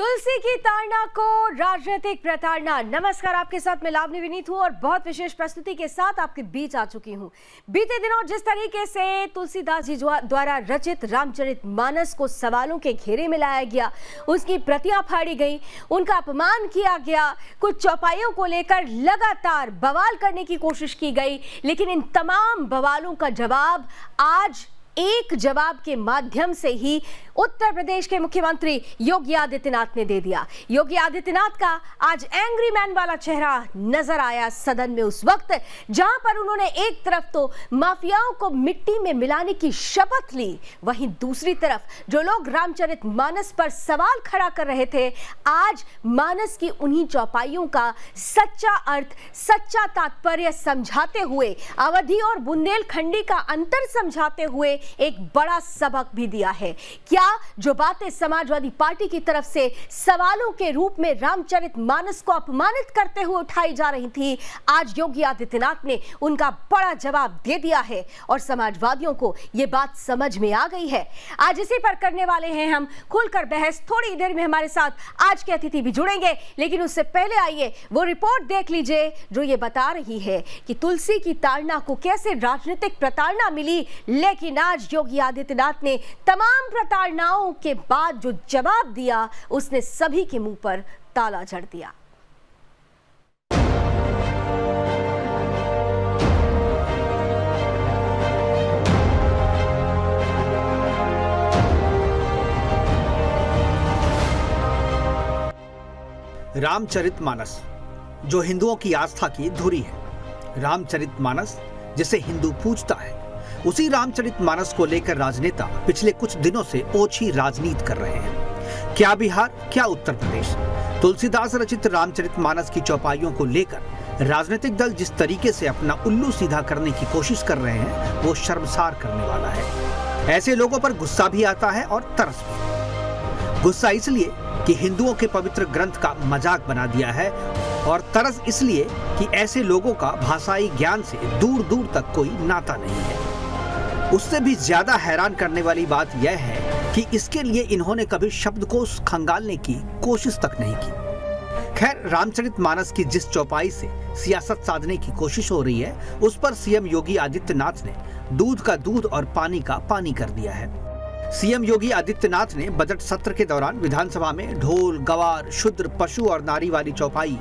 तुलसी की ताड़ना को राजनीतिक प्रताड़ना। नमस्कार, आपके साथ मैं लावनी विनीत हूं और बहुत विशेष प्रस्तुति के साथ आपके बीच आ चुकी हूं। बीते दिनों जिस तरीके से तुलसीदास जी द्वारा रचित रामचरितमानस को सवालों के घेरे में लाया गया, उसकी प्रतियां फाड़ी गई, उनका अपमान किया गया, कुछ चौपाइयों को लेकर लगातार बवाल करने की कोशिश की गई, लेकिन इन तमाम बवालों का जवाब आज एक जवाब के माध्यम से ही उत्तर प्रदेश के मुख्यमंत्री योगी आदित्यनाथ ने दे दिया। योगी आदित्यनाथ का आज एंग्री मैन वाला चेहरा नजर आया सदन में उस वक्त जहां पर उन्होंने एक तरफ तो माफियाओं को मिट्टी में मिलाने की शपथ ली, वहीं दूसरी तरफ जो लोग रामचरितमानस पर सवाल खड़ा कर रहे थे, आज मानस की उन्हीं चौपाइयों का सच्चा अर्थ, सच्चा तात्पर्य समझाते हुए, अवधि और बुंदेलखंडी का अंतर समझाते हुए एक बड़ा सबक भी दिया है। क्या जो बातें समाजवादी पार्टी की तरफ से सवालों के रूप में रामचरितमानस को अपमानित करते हुए उठाई जा रही थी, आज योगी आदित्यनाथ ने उनका बड़ा जवाब दे दिया है और समाजवादियों को यह बात समझ में आ गई है। आज इसी पर करने वाले हैं हम खुलकर बहस। थोड़ी देर में हमारे साथ आज के अतिथि भी जुड़ेंगे, लेकिन उससे पहले आइए वो रिपोर्ट देख लीजिए जो ये बता रही है कि तुलसी की ताड़ना को कैसे राजनीतिक प्रताड़ना मिली, लेकिन आज योगी आदित्यनाथ ने तमाम प्रताड़नाओं के बाद जो जवाब दिया, उसने सभी के मुंह पर ताला जड़ दिया। रामचरितमानस जो हिंदुओं की आस्था की धुरी है। रामचरितमानस जिसे हिंदू पूजता है, उसी रामचरितमानस को लेकर राजनेता पिछले कुछ दिनों से ओछी राजनीति कर रहे हैं। क्या बिहार, क्या उत्तर प्रदेश, तुलसीदास रचित रामचरितमानस की चौपाइयों को लेकर राजनीतिक दल जिस तरीके से अपना उल्लू सीधा करने की कोशिश कर रहे हैं, वो शर्मसार करने वाला है। ऐसे लोगों पर गुस्सा भी आता है और तरस भी। गुस्सा इसलिए कि हिंदुओं के पवित्र ग्रंथ का मजाक बना दिया है, और तरस इसलिए कि ऐसे लोगों का भाषाई ज्ञान से दूर दूर तक कोई नाता नहीं है। उससे भी ज्यादा हैरान करने वाली बात यह है कि इसके लिए इन्होंने कभी शब्दकोश खंगालने की कोशिश तक नहीं की। खैर, रामचरितमानस की जिस चौपाई से सियासत साधने की कोशिश हो रही है, उस पर सीएम योगी आदित्यनाथ ने दूध का दूध और पानी का पानी कर दिया है। सीएम योगी आदित्यनाथ ने बजट सत्र के दौरान विधानसभा में ढोल, गवार, शूद्र, पशु और नारी वाली चौपाई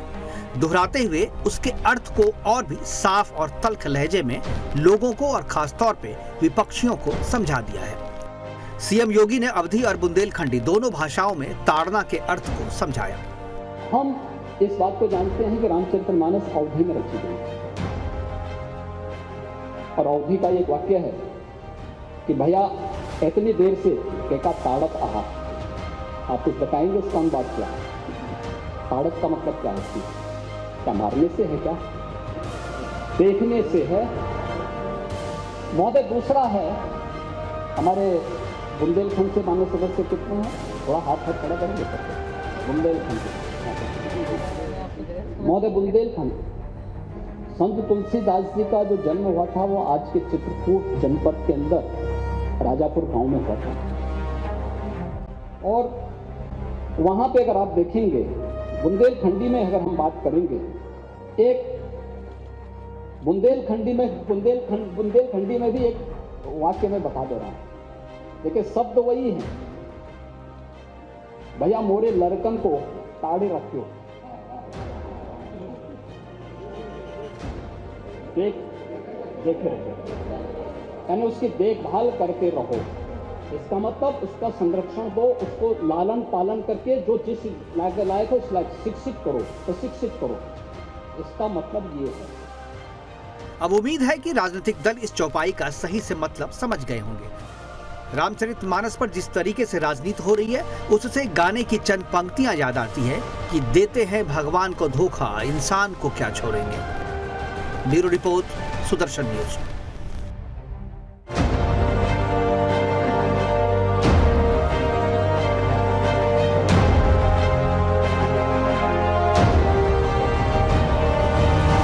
दोहराते हुए उसके अर्थ को और भी साफ और तल्ख लहजे में लोगों को और खास तौर पे विपक्षियों को समझा दिया है। सीएम योगी ने अवधी और बुंदेलखंडी दोनों भाषाओं में ताड़ना के अर्थ को समझाया। हम इस बात को जानते हैं कि रामचरितमानस अवधी में रची गई और अवधी का एक वाक्य है कि भैया इतनी देर से केका ताड़क आहा। आप कुछ बताएंगे इसका अनुवाद क्या है? ताड़क का मतलब क्या है? क्या मारने से है? क्या देखने से है? महोदय, दूसरा है, हमारे बुंदेलखंड से मान्य सदस्य कितने हैं? थोड़ा हाथ खड़ा करेंगे बुंदेलखंड महोदय। बुंदेलखंड संत तुलसीदास जी का जो जन्म हुआ था वो आज के चित्रकूट जनपद के अंदर राजापुर गांव में हुआ था, और वहां पे अगर आप देखेंगे बुंदेलखंडी में अगर हम बात करेंगे, एक बुंदेलखंडी में भी एक वाक्य में बता दे रहा हूं। देखिए, शब्द वही है, भैया मोरे लड़कन को ताड़े रखियो। देखे रहो, यानी उसकी देखभाल करते रहो। इसका मतलब उसका संरक्षण दो, उसको लालन पालन करके जो जिस लायक हो उस लायक शिक्षित करो, प्रशिक्षित करो। इसका मतलब ये है। अब उम्मीद है कि राजनीतिक दल इस चौपाई का सही से मतलब समझ गए होंगे। रामचरितमानस पर जिस तरीके से राजनीति हो रही है, उससे गाने की चंद पंक्तियां याद आती है कि देते हैं भगवान को धोखा, इंसान को क्या छोड़ेंगे। Bureau report, Sudarshan news.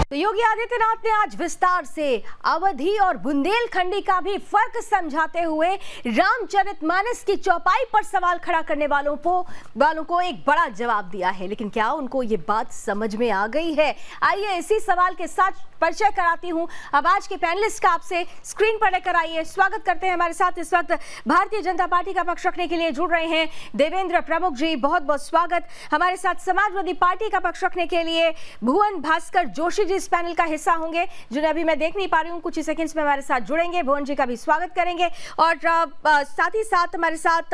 तो योगी आदित्यनाथ ने आज विस्तार से अवधी और बुंदेलखंडी का भी फर्क समझाते हुए रामचरितमानस की चौपाई पर सवाल खड़ा करने वालों को एक बड़ा जवाब दिया है। लेकिन क्या उनको ये बात समझ में आ गई है? आइए इसी सवाल के साथ परिचय कराती हूं अब आज के पैनलिस्ट का। आपसे स्क्रीन पर लेकर आइए। स्वागत करते हैं हमारे साथ इस वक्त भारतीय जनता पार्टी का पक्ष रखने के लिए जुड़ रहे हैं देवेंद्र प्रमुख जी, बहुत बहुत स्वागत। हमारे साथ समाजवादी पार्टी का पक्ष रखने के लिए भुवन भास्कर जोशी जी इस पैनल का हिस्सा होंगे, जिन्हें अभी मैं देख नहीं पा रही हूं, कुछ ही सेकंड्स में हमारे साथ जुड़ेंगे। भुवन जी का भी स्वागत करेंगे। और साथ ही साथ हमारे साथ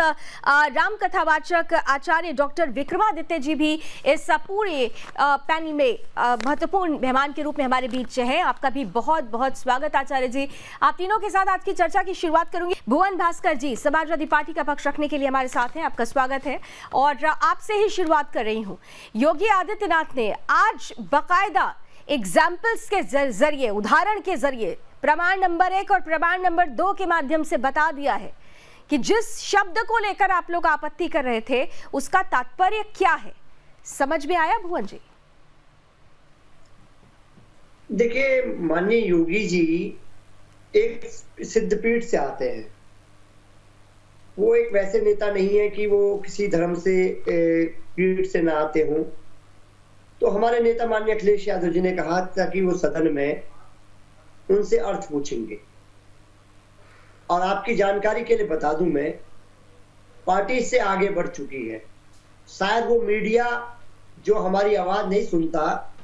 राम कथावाचक आचार्य डॉक्टर विक्रमादित्य जी भी इस पूरे पैनल में महत्वपूर्ण मेहमान के रूप में हमारे बीच है। आपका भी बहुत बहुत स्वागत आचार्य जी। आप तीनों के साथ आज की चर्चा की शुरुआत करूंगी। भुवन भास्कर जी समाजवादी पार्टी का पक्ष रखने के लिए हमारे साथ हैं, आपका स्वागत है। और आपसे ही शुरुआत कर रही हूं। योगी आदित्यनाथ ने आज बाकायदा एग्जाम्पल्स के जरिए, उदाहरण के जरिए प्रमाण नंबर 1 और प्रमाण नंबर 2 के माध्यम से बता दिया है कि जिस शब्द को लेकर आप लोग आपत्ति कर रहे थे उसका तात्पर्य क्या है। समझ में आया भुवन जी? देखिए, माननीय योगी जी एक सिद्धपीठ से आते हैं। वो एक वैसे नेता नहीं है कि वो किसी धर्म से पीठ से ना आते हों। तो हमारे नेता माननीय अखिलेश यादव जी ने कहा था कि वो सदन में उनसे अर्थ पूछेंगे। और आपकी जानकारी के लिए बता दूं, मैं पार्टी इससे आगे बढ़ चुकी है। शायद वो मीडिया जो हमारी आवाज नहीं सुनता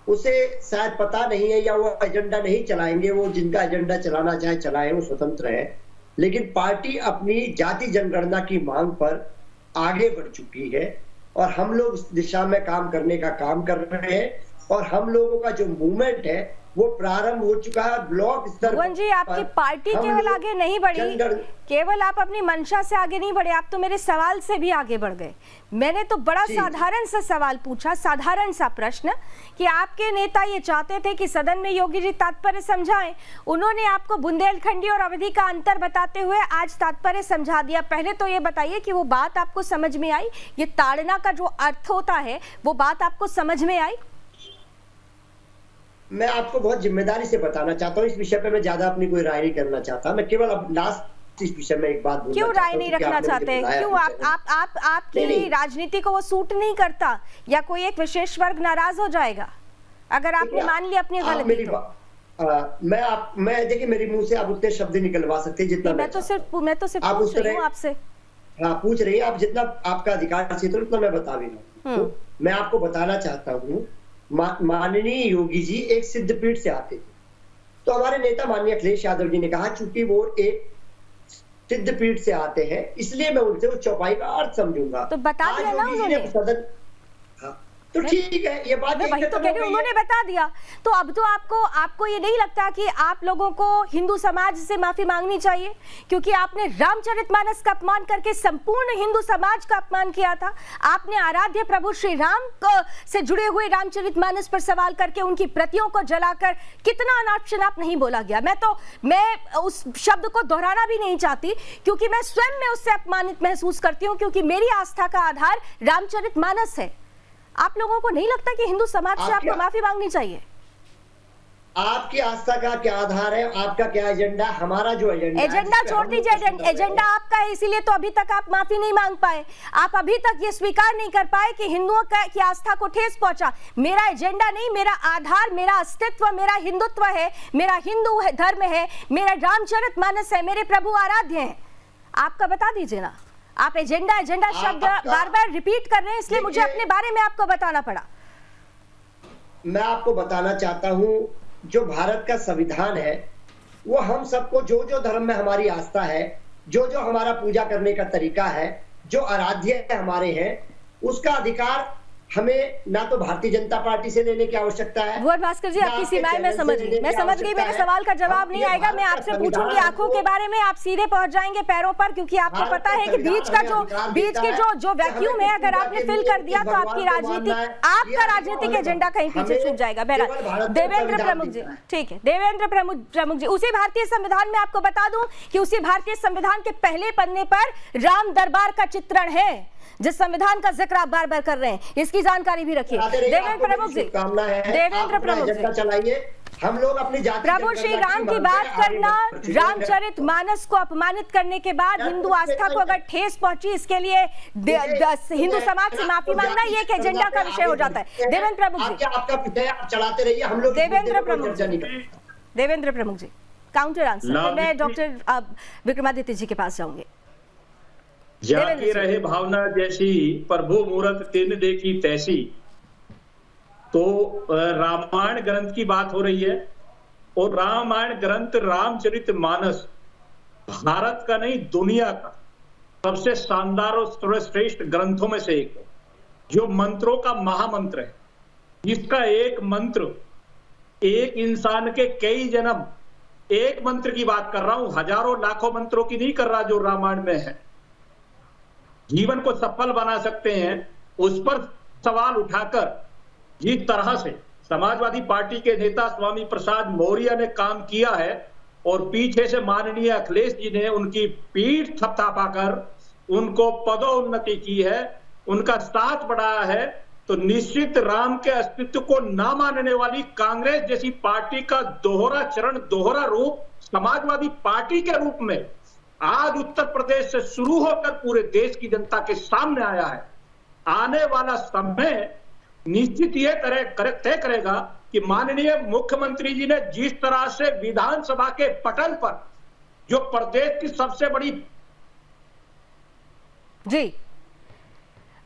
उसे शायद पता नहीं है, या वो एजेंडा नहीं चलाएंगे। वो जिनका एजेंडा चलाना चाहे चलाए, वो स्वतंत्र है। लेकिन पार्टी अपनी जाति जनगणना की मांग पर आगे बढ़ चुकी है और हम लोग इस दिशा में काम करने का काम कर रहे हैं। और हम लोगों का जो मूवमेंट है वो प्रारंभ हो चुका है ब्लॉक स्तर भुवन जी, आपकी पार्टी केवल आगे नहीं बढ़ी, केवल आप अपनी मंशा से आगे नहीं बढ़े, आप तो मेरे सवाल से भी आगे बढ़ गए। मैंने तो बड़ा साधारण सा सवाल पूछा, साधारण सा प्रश्न, कि आपके नेता ये चाहते थे कि सदन में योगी जी तात्पर्य समझाएं। उन्होंने आपको बुंदेलखंडी और अवधी का अंतर बताते हुए आज तात्पर्य समझा दिया। पहले तो ये बताइए कि वो बात आपको समझ में आई? ये ताड़ना का जो अर्थ होता है वो बात आपको समझ में आई? मैं आपको बहुत जिम्मेदारी से बताना चाहता हूँ। इस विषय पे मैं ज्यादा अपनी कोई राय नहीं करना चाहता। मैं केवल अब लास्ट इस विषय में एक बात बोलना क्यों चाहता राय नहीं रखना चाहते हैं? क्यों आपकी राजनीति को वो सूट नहीं करता, या कोई एक विशेष वर्ग नाराज हो जाएगा अगर आपने मान लिया अपनी गलती तो? मैं देखिए, मेरे मुंह से आप उतने शब्द निकलवा सकते हैं जितना मैं तो सिर्फ पूछ रही हूं आपसे। हाँ, पूछ रही है आप, जितना आपका अधिकार क्षेत्र उतना मैं बता भी रहा हूँ। मैं आपको बताना चाहता हूँ, माननीय योगी जी एक सिद्धपीठ से आते थे। तो हमारे नेता माननीय अखिलेश यादव जी ने कहा चूंकि वो एक सिद्धपीठ से आते हैं इसलिए मैं उनसे उस चौपाई का अर्थ समझूंगा। तो बता दिया ना उन्होंने। सदन, हाँ, तो ठीक है, ये बात वही तो कह रही हूं, उन्होंने बता दिया। तो अब तो आपको ये नहीं लगता कि आप लोगों को हिंदू समाज से माफी मांगनी चाहिए? क्योंकि आपने रामचरितमानस का अपमान करके संपूर्ण हिंदू समाज का अपमान किया था। आपने आराध्य प्रभु श्री राम से जुड़े हुए रामचरितमानस पर सवाल करके उनकी प्रतियों को जलाकर कितना अनाप शनाप नहीं बोला गया। मैं उस शब्द को दोहराना भी नहीं चाहती, क्योंकि मैं स्वयं में उससे अपमानित महसूस करती हूँ, क्योंकि मेरी आस्था का आधार रामचरितमानस है। आप लोगों को नहीं लगता कि हिंदू समाज से आपको माफी मांगनी चाहिए? आपकी आस्था का क्या आधार है? आपका क्या एजेंडा? हमारा जो एजेंडा छोड़ दीजिए। एजेंडा आपका है, इसीलिए तो अभी तक आप माफी नहीं मांग पाए। आप अभी तक ये स्वीकार नहीं कर पाए कि हिंदुओं की आस्था को ठेस पहुंचा। मेरा एजेंडा नहीं, मेरा आधार, मेरा अस्तित्व, मेरा हिंदुत्व है, मेरा हिंदू धर्म है, मेरा रामचरितमानस है, मेरे प्रभु आराध्य हैं। आपका बता दीजिए ना। आप एजेंडा शब्द बार बार रिपीट कर रहे हैं, इसलिए मुझे अपने बारे में आपको बताना पड़ा। मैं आपको बताना चाहता हूं, जो भारत का संविधान है वो हम सबको, जो जो धर्म में हमारी आस्था है, जो जो हमारा पूजा करने का तरीका है, जो आराध्य हमारे हैं, उसका अधिकार हमें ना तो भारतीय जनता पार्टी से लेने की आवश्यकता है। भुवन भास्कर जी, आपकी सीमाएं मैं समझ गई। मेरे सवाल का जवाब नहीं आएगा। मैं आपसे पूछूंगी आंखों के बारे में, आप सीधे पहुंच जाएंगे पैरों पर, क्योंकि आपको पता है कि बीच के जो वैक्यूम है, अगर आपने फिल कर दिया तो आपका राजनीतिक एजेंडा कहीं पीछे छूट जाएगा। बहरहाल देवेंद्र प्रमुख जी, ठीक है, देवेंद्र प्रमुख जी, उसी भारतीय संविधान में आपको बता दूं कि उसी भारतीय संविधान के पहले पन्ने पर राम दरबार का चित्रण है। जिस संविधान का जिक्र आप बार बार कर रहे हैं, इसकी जानकारी भी रखिए। देवेंद्र प्रमुख जी, देवेंद्र प्रमुख जी, चलाइए। हम लोग अपनी जाति प्रभु श्री राम की बात करना, रामचरितमानस को अपमानित करने के बाद हिंदू आस्था को अगर ठेस पहुंची, इसके लिए हिंदू समाज से माफी मांगना ये एक एजेंडा का विषय हो जाता है। देवेंद्र प्रमुख जी, आपका विषय आप चलाते रहिए, हम लोग देवेंद्र प्रमुख जी काउंटर आंसर। मैं डॉक्टर विक्रमादित्य जी के पास जाऊंगे। जाके रहे भावना जैसी, प्रभु मूरत तिन देखी तैसी। तो रामायण ग्रंथ की बात हो रही है, और रामायण ग्रंथ रामचरितमानस भारत का नहीं दुनिया का सबसे शानदार और सर्वश्रेष्ठ ग्रंथों में से एक है, जो मंत्रों का महामंत्र है। इसका एक मंत्र एक इंसान के कई जन्म, एक मंत्र की बात कर रहा हूं, हजारों लाखों मंत्रों की नहीं कर रहा, जो रामायण में है, जीवन को सफल बना सकते हैं। उस पर सवाल उठाकर जिस तरह से समाजवादी पार्टी के नेता स्वामी प्रसाद मौर्य ने काम किया है, और पीछे से माननीय अखिलेश जी ने उनकी पीठ थपथपाकर उनको पदोन्नति की है, उनका साथ बढ़ाया है, तो निश्चित राम के अस्तित्व को ना मानने वाली कांग्रेस जैसी पार्टी का दोहरा चरण, दोहरा रूप समाजवादी पार्टी के रूप में आज उत्तर प्रदेश से शुरू होकर पूरे देश की जनता के सामने आया है। आने वाला समय निश्चित ये तय करेगा कि माननीय मुख्यमंत्री जी ने जिस तरह से विधानसभा के पटल पर, जो प्रदेश की सबसे बड़ी जी,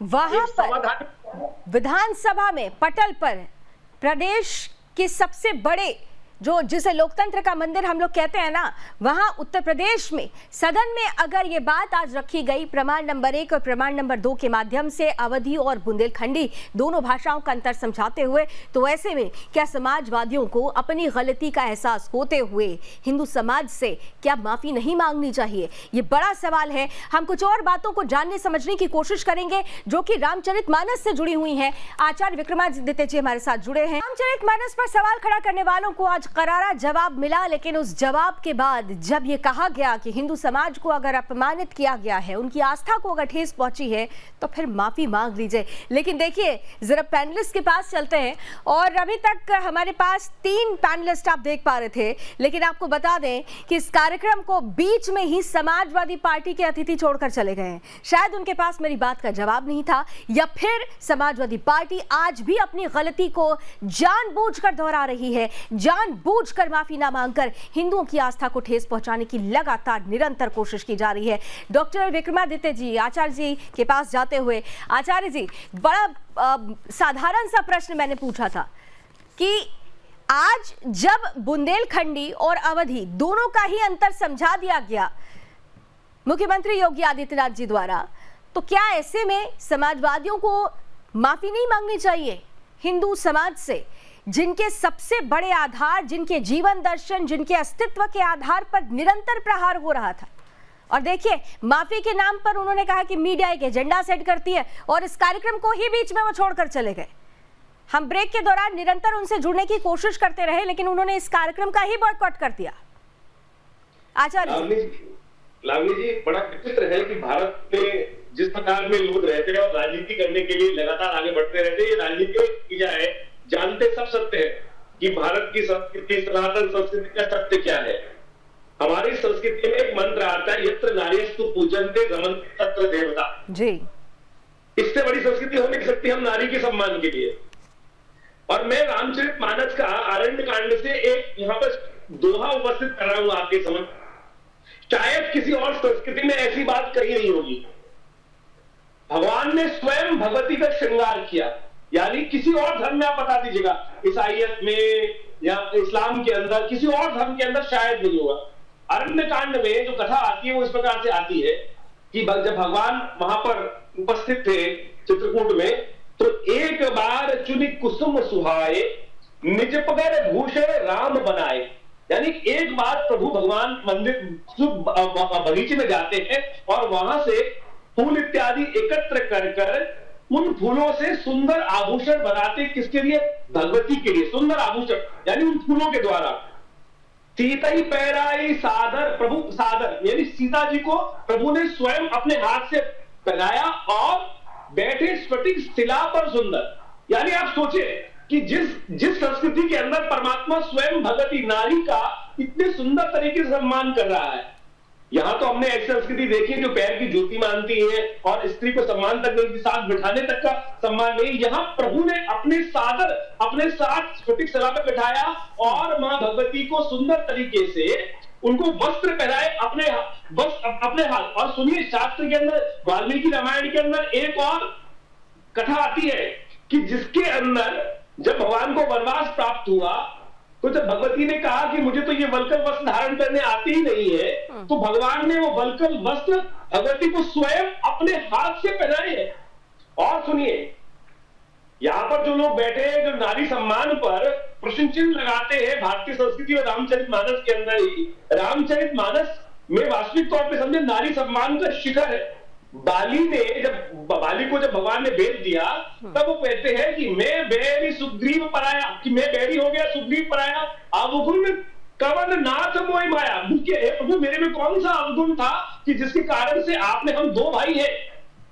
वहां पर विधानसभा में पटल पर प्रदेश के सबसे बड़े, जो जिसे लोकतंत्र का मंदिर हम लोग कहते हैं ना, वहां उत्तर प्रदेश में सदन में अगर ये बात आज रखी गई प्रमाण नंबर 1 और प्रमाण नंबर 2 के माध्यम से अवधी और बुंदेलखंडी दोनों भाषाओं का अंतर समझाते हुए, तो ऐसे में क्या समाजवादियों को अपनी गलती का एहसास होते हुए हिंदू समाज से क्या माफी नहीं मांगनी चाहिए? ये बड़ा सवाल है। हम कुछ और बातों को जानने समझने की कोशिश करेंगे जो कि रामचरितमानस से जुड़ी हुई हैं। आचार्य विक्रमादित्य जी हमारे साथ जुड़े हैं। रामचरितमानस पर सवाल खड़ा करने वालों को आज करारा जवाब मिला, लेकिन उस जवाब के बाद जब ये कहा गया कि हिंदू समाज को अगर अपमानित किया गया है, उनकी आस्था को अगर ठेस पहुंची है, तो फिर माफी मांग लीजिए। लेकिन देखिए, जरा पैनलिस्ट के पास चलते हैं, और अभी तक हमारे पास 3 पैनलिस्ट आप देख पा रहे थे, लेकिन आपको बता दें कि इस कार्यक्रम को बीच में ही समाजवादी पार्टी के अतिथि छोड़कर चले गए हैं। शायद उनके पास मेरी बात का जवाब नहीं था, या फिर समाजवादी पार्टी आज भी अपनी गलती को जानबूझकर दोहरा रही है, जानबूझकर माफी ना मांगकर हिंदुओं की आस्था को ठेस पहुंचाने की लगातार निरंतर कोशिश की जा रही है। डॉक्टर विक्रमादित्य जी, आचार्य जी के पास जाते हुए, आचार्य जी, बड़ा साधारण सा प्रश्न मैंने पूछा था कि आज जब बुंदेलखंडी और अवधी दोनों का ही अंतर समझा दिया गया मुख्यमंत्री योगी आदित्यनाथ जी द्वारा, तो क्या ऐसे में समाजवादियों को माफी नहीं मांगनी चाहिए हिंदू समाज से, जिनके सबसे बड़े आधार, जिनके जीवन दर्शन, जिनके अस्तित्व के आधार पर निरंतर प्रहार हो रहा था? और देखिए, माफी के नाम पर उन्होंने कहा कि मीडिया एक एजेंडा सेट करती है, और इस कार्यक्रम को ही बीच में वो छोड़कर चले गए। हम ब्रेक के दौरान निरंतर उनसे जुड़ने की कोशिश करते रहे, लेकिन उन्होंने इस कार्यक्रम का ही बॉयकॉट कर दिया। आचार्य लावनी जी, बड़ा विचित्र है कि भारत में जिस प्रकार में लोग रहते हैं और राजनीति करने के लिए लगातार आगे बढ़ते रहते हैं, ये राजनीति क्या है, जानते सब सत्य है कि भारत की संस्कृति, सनातन संस्कृति का सत्य क्या है। हमारी संस्कृति में एक मंत्र आता है, यत्र नार्यस्तु पूजन्ते रमन्ते तत्र देवता जी। इससे बड़ी संस्कृति हो नहीं सकती हम नारी के सम्मान के लिए। और मैं रामचरितमानस का आरण्य कांड से एक यहाँ पर दोहा उपस्थित कर रहा हूं आपके समझ। शायद किसी और संस्कृति में ऐसी बात कही नहीं होगी। भगवान ने स्वयं भगवती का श्रृंगार किया, यानी किसी और धर्म में आप बता दीजिएगा, ईसाइयत में या इस्लाम के अंदर, किसी और धर्म के अंदर शायद नहीं होगा। अरण्य कांड में जो कथा आती है वो इस प्रकार से आती है कि जब भगवान वहां पर उपस्थित थे चित्रकूट में, तो एक बार चुनि कुसुम सुहाए निज पगर भूषण राम बनाए, यानी एक बार प्रभु भगवान मंदिर बगीचे में जाते हैं और वहां से फूल इत्यादि एकत्र कर कर उन फूलों से सुंदर आभूषण बनाते। किसके लिए? भगवती के लिए सुंदर आभूषण, यानी उन फूलों के द्वारा। सीता ही पैराई सादर, प्रभु सादर, यानी सीता जी को प्रभु ने स्वयं अपने हाथ से पहनाया और बैठे स्फटिक शिला पर सुंदर। यानी आप सोचे कि जिस संस्कृति के अंदर परमात्मा स्वयं भगवती नारी का इतने सुंदर तरीके से सम्मान कर रहा है, यहां तो हमने ऐसी संस्कृति देखी जो पैर की ज्योति मानती है और स्त्री को सम्मान तक नहीं, साथ बिठाने तक का सम्मान नहीं। यहाँ प्रभु ने अपने साथ स्फटिक शिला पर बिठाया और मां भगवती को सुंदर तरीके से उनको वस्त्र पहनाए अपने हाथ। और सुनिए, शास्त्र के अंदर, वाल्मीकि रामायण के अंदर एक और कथा आती है कि जिसके अंदर जब भगवान को वनवास प्राप्त हुआ तो जब भगवती ने कहा कि मुझे तो ये वल्कल वस्त्र धारण करने आते ही नहीं है, तो भगवान ने वो वल्कल वस्त्र भगवती को स्वयं अपने हाथ से पहनाए हैं। और सुनिए, यहां पर जो लोग बैठे हैं, जो नारी सम्मान पर प्रश्न चिन्ह लगाते हैं, भारतीय संस्कृति और रामचरितमानस के अंदर ही, रामचरितमानस में वास्तविक तौर पे समझे नारी सम्मान का शिखर है। बाली को जब भगवान ने भेज दिया, तब वो कहते हैं कि मैं बैरी सुग्रीव पराया, कि मैं बैरी हो गया, सुग्रीव पराया, अवगुण कवन नाथ मोहि माया। प्रभु मेरे में कौन सा अवगुण था कि जिसके कारण से आपने, हम दो भाई हैं,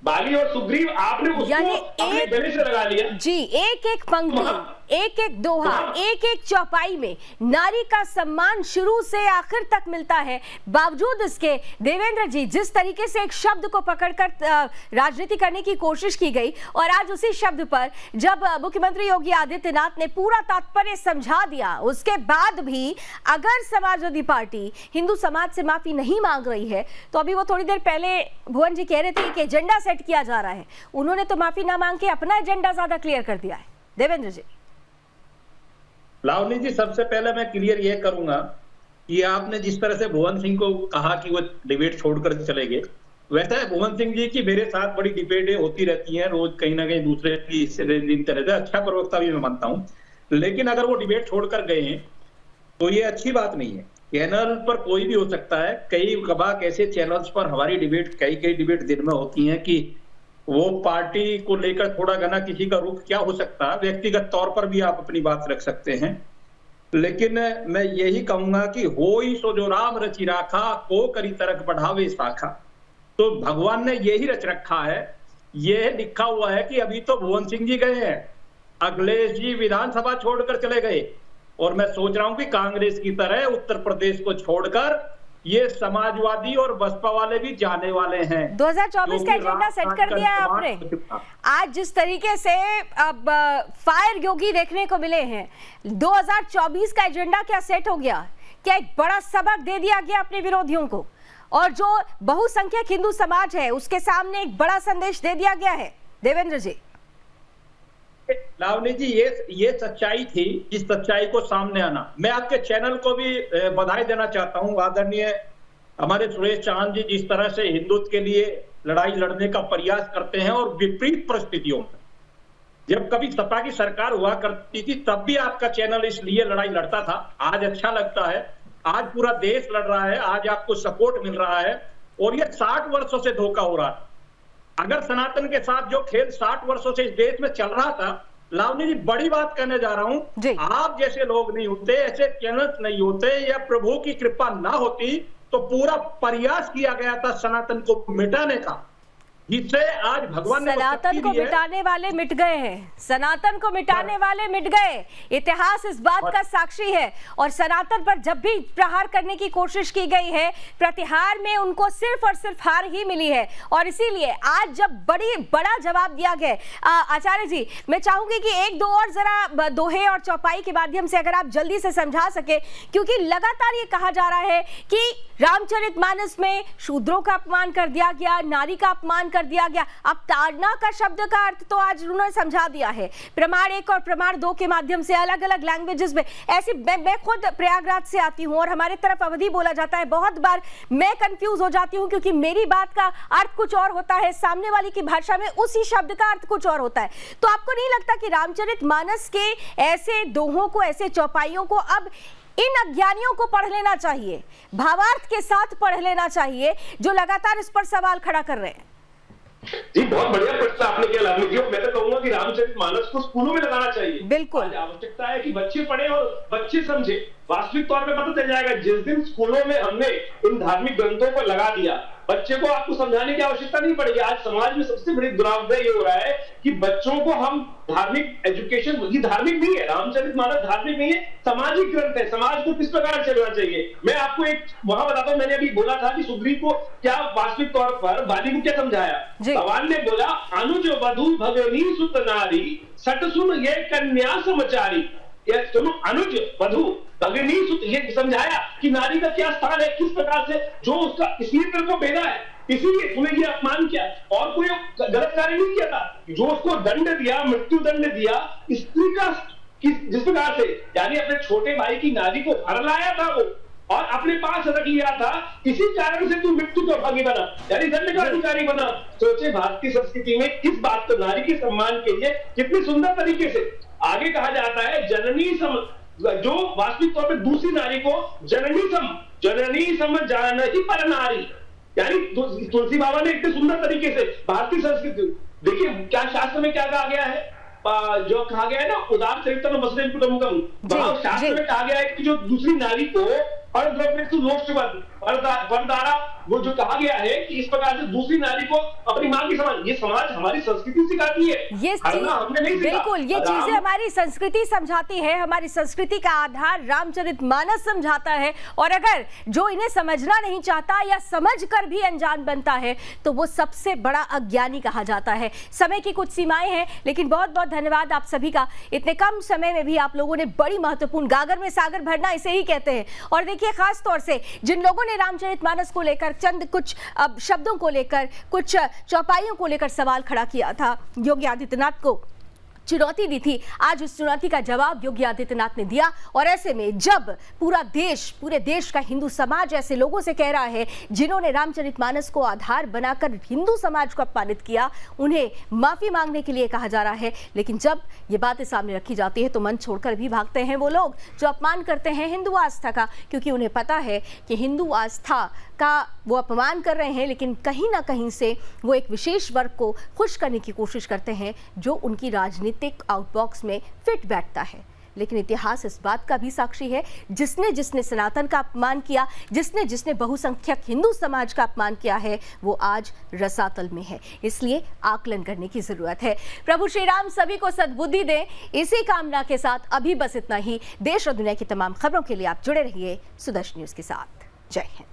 बाली और सुग्रीव, आपने उसको अपने गले से लगा लिया। जी, एक एक पंक्ति, एक एक दोहा, एक एक चौपाई में नारी का सम्मान शुरू से आखिर तक मिलता है। बावजूद इसके देवेंद्र जी, जिस तरीके से एक शब्द को पकड़कर राजनीति करने की कोशिश की गई और आज उसी शब्द पर जब मुख्यमंत्री योगी आदित्यनाथ ने पूरा तात्पर्य समझा दिया, उसके बाद भी अगर समाजवादी पार्टी हिंदू समाज से माफी नहीं मांग रही है, तो अभी वो थोड़ी देर पहले भुवन जी कह रहे थे कि एजेंडा सेट किया जा रहा है, उन्होंने तो माफी ना मांग के अपना एजेंडा ज्यादा क्लियर कर दिया है। देवेंद्र जी। लावनी जी, सबसे पहले मैं क्लियर ये करूंगा कि आपने जिस तरह से भुवन सिंह को कहा कि वो डिबेट छोड़कर चले गए, वैसे भुवन सिंह जी की मेरे साथ बड़ी डिबेटें होती रहती हैं रोज, कहीं ना कहीं दूसरे की दिन तरह से, अच्छा प्रवक्ता भी मैं मानता हूं, लेकिन अगर वो डिबेट छोड़कर गए हैं तो ये अच्छी बात नहीं है। चैनल पर कोई भी हो सकता है, कई कबाक ऐसे चैनल्स पर हमारी डिबेट, कई डिबेट दिन में होती हैं कि वो पार्टी को लेकर थोड़ा घना किसी का रुख क्या हो सकता है, व्यक्तिगत तौर पर भी आप अपनी बात रख सकते हैं, लेकिन मैं यही कहूंगा कि होई सो जो राम रचि राखा, को करी तरक बढ़ावे शाखा। तो भगवान ने यही रच रखा है, ये लिखा हुआ है कि अभी तो भुवन सिंह जी गए हैं, अखिलेश जी विधानसभा छोड़कर चले गए, और मैं सोच रहा हूं कि कांग्रेस की तरह उत्तर प्रदेश को छोड़कर ये समाजवादी और बसपा वाले भी जाने वाले हैं। 2024 का एजेंडा सेट कर दिया है आपने। आज जिस तरीके से अब फायर योगी देखने को मिले हैं, 2024 का एजेंडा क्या सेट हो गया? क्या एक बड़ा सबक दे दिया गया अपने विरोधियों को, और जो बहुसंख्यक हिंदू समाज है उसके सामने एक बड़ा संदेश दे दिया गया है? देवेंद्र जी। लावनी जी, ये सच्चाई थी, इस सच्चाई को सामने आना। मैं आपके चैनल को भी बधाई देना चाहता हूं, आदरणीय हमारे सुरेश चांद जी जिस तरह से हिंदुत्व के लिए लड़ाई लड़ने का प्रयास करते हैं, और विपरीत परिस्थितियों में, जब कभी सपा की सरकार हुआ करती थी तब भी आपका चैनल इसलिए लड़ाई लड़ता था। आज अच्छा लगता है, आज पूरा देश लड़ रहा है, आज आपको सपोर्ट मिल रहा है, और ये 60 वर्षों से धोखा हो रहा है। अगर सनातन के साथ जो खेल 60 वर्षों से इस देश में चल रहा था, लावनी जी बड़ी बात कहने जा रहा हूं, आप जैसे लोग नहीं होते, ऐसे चैनल्स नहीं होते, या प्रभु की कृपा ना होती तो पूरा प्रयास किया गया था सनातन को मिटाने का, जिससे आज भगवान ने सनातन को मिटाने वाले मिट गए हैं, सनातन को मिटाने वाले मिट गए। इतिहास इस बात का साक्षी है, और सनातन पर जब भी प्रहार करने की कोशिश की गई है, प्रतिहार में उनको सिर्फ और सिर्फ हार ही मिली है। और इसीलिए आज जब बड़ा जवाब दिया गया, आचार्य जी मैं चाहूंगी कि एक दो और जरा दोहे और चौपाई के माध्यम से अगर आप जल्दी से समझा सके, क्योंकि लगातार ये कहा जा रहा है कि रामचरितमानस में शूद्रों का अपमान कर दिया गया, नारी का अपमान कर दिया गया। अब ताड़ना का शब्द का अर्थ तो आज उन्होंने समझा दिया है, प्रमाण 1 और प्रमाण 2 के माध्यम से अलग अलग लैंग्वेजेस में। ऐसी मैं खुद प्रयागराज से आती हूं और हमारे तरफ अवधि बोला जाता है, बहुत बार मैं कंफ्यूज हो जाती हूं क्योंकि मेरी बात का अर्थ कुछ और होता है, सामने वाले की भाषा में उसी शब्द का अर्थ कुछ और होता है। तो आपको नहीं लगता कि रामचरितमानस के ऐसे दोहों को, ऐसे चौपाइयों को अब इन अज्ञानियों को पढ़ लेना चाहिए, भावार्थ के साथ पढ़ लेना चाहिए, जो लगातार इस पर सवाल खड़ा कर रहे हैं? जी बहुत बढ़िया प्रश्न आपने किया लावनी जी। मैं तो कहूंगा कि रामचरितमानस को स्कूलों में लगाना चाहिए। बिल्कुल आवश्यकता है कि बच्चे पढ़े और बच्चे समझे। वास्तविक तौर पे पता चल जाएगा, जिस दिन स्कूलों में हमने इन धार्मिक ग्रंथों पर लगा दिया बच्चे को आपको समझाने की आवश्यकता नहीं पड़ेगी। आज समाज में सबसे बड़ी दुरावधाई ये हो रहा है कि बच्चों को हम धार्मिक एजुकेशन, ये धार्मिक नहीं है, रामचरितमानस धार्मिक नहीं है, सामाजिक ग्रंथ है। समाज को किस प्रकार चलना चाहिए, मैं आपको एक वहां बताता हूं। मैंने अभी बोला था कि सुग्रीव को क्या वास्तविक तौर पर वाली को क्या समझाया। भगवान ने बोला, अनुज वधु भगनी सुत नारी सट सुन ये कन्या समचारी। ये सुनो, अनुज वधु भगनी सुत, ये समझाया कि नारी का क्या स्थान है, किस प्रकार से जो उसका इसलिए तेरे को भेदा है, इसीलिए तुम्हें ये अपमान किया, और कोई गलत कार्य नहीं किया था। जो उसको दंड दिया, मृत्यु दंड दिया, स्त्री का जिस प्रकार से, यानी अपने छोटे भाई की नारी को हर लाया था वो और अपने पास रख लिया था, इसी कारण से तू मृत्यु का भागी बना, यानी दंड का अधिकारी बना। सोचे भारतीय संस्कृति में इस बात को, नारी के सम्मान के लिए कितनी सुंदर तरीके से आगे कहा जाता है, जननी सम, जो वास्तविक तौर पे दूसरी नारी को जननी सम जानहि पर नारी, यानी तुलसी बाबा ने इतने सुंदर तरीके से भारतीय संस्कृति, देखिए क्या शास्त्र में क्या कहा गया है, जो कहा गया है ना, उदार चरित्र वसुदेव कुटुंबकम, वहां शास्त्र में कहा गया है कि जो दूसरी नारी को वरदारा, वो जो कहा गया है कि इस प्रकार से दूसरी नारी को अपनी मां की समान, ये समाज हमारी संस्कृति सिखाती है, ये हमने नहीं सीखा। बिल्कुल, ये चीजें हमारी संस्कृति समझाती है, हमारी संस्कृति का आधार रामचरितमानस समझाता है। और अगर जो इन्हें समझना नहीं चाहता या समझ कर भी अनजान बनता है तो वो सबसे बड़ा अज्ञानी कहा जाता है। समय की कुछ सीमाएं हैं, लेकिन बहुत बहुत धन्यवाद आप सभी का। इतने कम समय में भी आप लोगों ने बड़ी महत्वपूर्ण, गागर में सागर भरना इसे ही कहते हैं। और देखिए, खास तौर से जिन लोगों ने रामचरितमानस को लेकर चंद कुछ शब्दों को लेकर, कुछ चौपाइयों को लेकर सवाल खड़ा किया था, योगी आदित्यनाथ को चुनौती दी थी, आज उस चुनौती का जवाब योगी आदित्यनाथ ने दिया। और ऐसे में जब पूरे देश का हिंदू समाज ऐसे लोगों से कह रहा है जिन्होंने रामचरितमानस को आधार बनाकर हिंदू समाज को अपमानित किया, उन्हें माफी मांगने के लिए कहा जा रहा है, लेकिन जब ये बातें सामने रखी जाती है तो मन छोड़कर भी भागते हैं वो लोग जो अपमान करते हैं हिंदू आस्था का, क्योंकि उन्हें पता है कि हिंदू आस्था का वो अपमान कर रहे हैं, लेकिन कहीं ना कहीं से वो एक विशेष वर्ग को खुश करने की कोशिश करते हैं जो उनकी राजनीतिक आउटबॉक्स में फिट बैठता है। लेकिन इतिहास इस बात का भी साक्षी है, जिसने सनातन का अपमान किया, जिसने बहुसंख्यक हिंदू समाज का अपमान किया है, वो आज रसातल में है। इसलिए आकलन करने की जरूरत है। प्रभु श्री राम सभी को सद्बुद्धि दें, इसी कामना के साथ अभी बस इतना ही। देश और दुनिया की तमाम खबरों के लिए आप जुड़े रहिए सुदर्शन न्यूज के साथ। जय हिंद।